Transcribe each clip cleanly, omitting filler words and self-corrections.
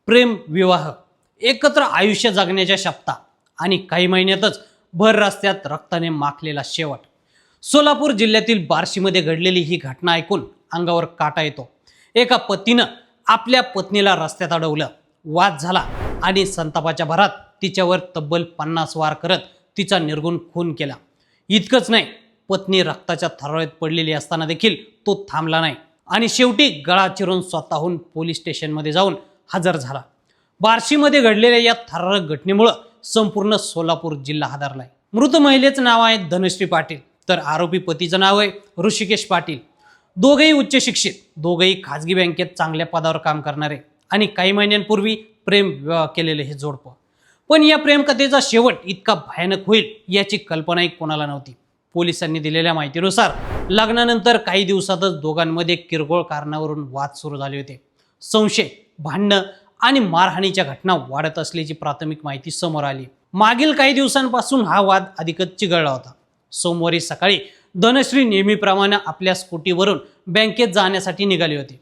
प्रेम विवाह, एकत्र आयुष्य जगण्याच्या शपथा आणि काही महिन्यातच भर रस्त्यात रक्ताने माखलेला शेवट. सोलापूर जिल्ह्यातील बार्शीमध्ये घडलेली ही घटना ऐकून अंगावर काटा येतो. एका पतीनं आपल्या पत्नीला रस्त्यात अडवलं, वाद झाला आणि संतापाच्या भरात तिच्यावर तब्बल 50 वार करत तिचा निर्घृण खून केला. इतकंच नाही, पत्नी रक्ताच्या थरारत पडलेली असताना देखील तो थांबला नाही आणि शेवटी गळा चिरून स्वतःहून पोलीस स्टेशनमध्ये जाऊन हजर झाला. बार्शीमध्ये घडलेल्या या थरारक घटनेमुळे संपूर्ण सोलापूर जिल्हा हादरलाय. मृत महिलेचं नाव आहे धनश्री पाटील, तर आरोपी पतीचं नाव आहे ऋषिकेश पाटील. दोघेही उच्च शिक्षित, दोघेही खाजगी बँकेत चांगल्या पदावर काम करणारे आणि काही महिन्यांपूर्वी प्रेम विवाह केलेले हे जोडपं. पण या प्रेमकथेचा शेवट इतका भयानक होईल याची कल्पनाही कोणाला नव्हती. पोलिसांनी दिलेल्या माहितीनुसार लग्नानंतर काही दिवसातच दोघांमध्ये किरकोळ कारणावरून वाद सुरू झाले होते. संशय, भांडणं आणि मारहाणीच्या घटना वाढत असल्याची प्राथमिक माहिती समोर आली. मागील काही दिवसांपासून हा वाद अधिकच चिघळला होता. सोमवारी सकाळी धनश्री नेहमीप्रमाणे आपल्या स्कूटीवरून बँकेत जाण्यासाठी निघाली होती,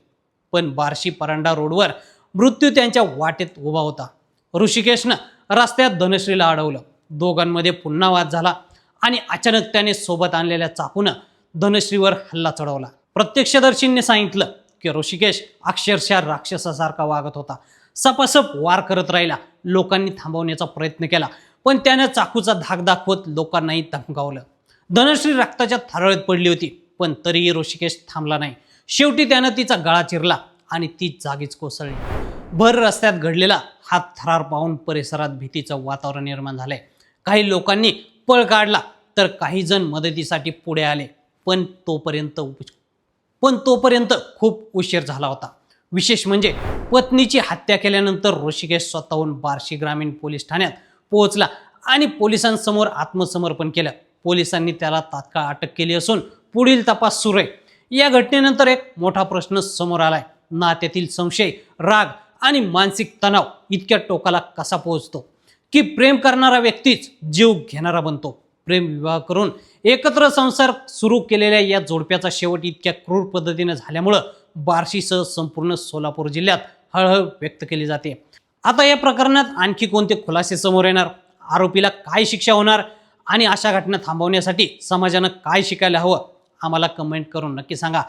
पण बार्शी परांडा रोडवर मृत्यू त्यांच्या वाटेत उभा होता. ऋषिकेशनं रस्त्यात धनश्रीला अडवलं. दोघांमध्ये पुन्हा वाद झाला आणि अचानक त्याने सोबत आणलेल्या चाकूनं धनश्रीवर हल्ला चढवला. प्रत्यक्षदर्शींनी सांगितलं की ऋषिकेश अक्षरशः राक्षसासारखा वागत होता. सपासप वार करत राहिला. लोकांनी थांबवण्याचा प्रयत्न केला, पण त्यानं चाकूचा धाक दाखवत लोकांनाही धमकावलं. धनश्री रक्ताच्या थरारत पडली होती, पण तरीही ऋषिकेश थांबला नाही. शेवटी त्यानं तिचा गळा चिरला आणि ती जागीच कोसळली. भर रस्त्यात घडलेला हा थरार पाहून परिसरात भीतीचं वातावरण निर्माण झालंय. काही लोकांनी पळ काढला, तर काही जण मदतीसाठी पुढे आले, पण तोपर्यंत खूप उशीर झाला होता. विशेष म्हणजे पत्नीची हत्या केल्यानंतर ऋषिकेश स्वतःहून बार्शी ग्रामीण पोलीस ठाण्यात पोहोचला आणि पोलिसांसमोर आत्मसमर्पण केलं. पोलिसांनी त्याला तात्काळ अटक केली असून पुढील तपास सुरू आहे. या घटनेनंतर एक मोठा प्रश्न समोर आलाय. नात्यातील संशय, राग आणि मानसिक तणाव इतक्या टोकाला कसा पोहोचतो की प्रेम करणारा व्यक्तीच जीव घेणारा बनतो. प्रेम विवाह करून एकत्र संसार सुरू केलेल्या या जोडप्याचा शेवट इतक्या क्रूर पद्धतीने झाल्यामुळं बार्शीसह संपूर्ण सोलापूर जिल्ह्यात हळहळ व्यक्त केली जाते. आता या प्रकरणात आणखी कोणते खुलासे समोर येणार, आरोपीला काय शिक्षा होणार आणि अशा घटना थांबवण्यासाठी समाजानं काय शिकायला हवं, आम्हाला कमेंट करून नक्की सांगा.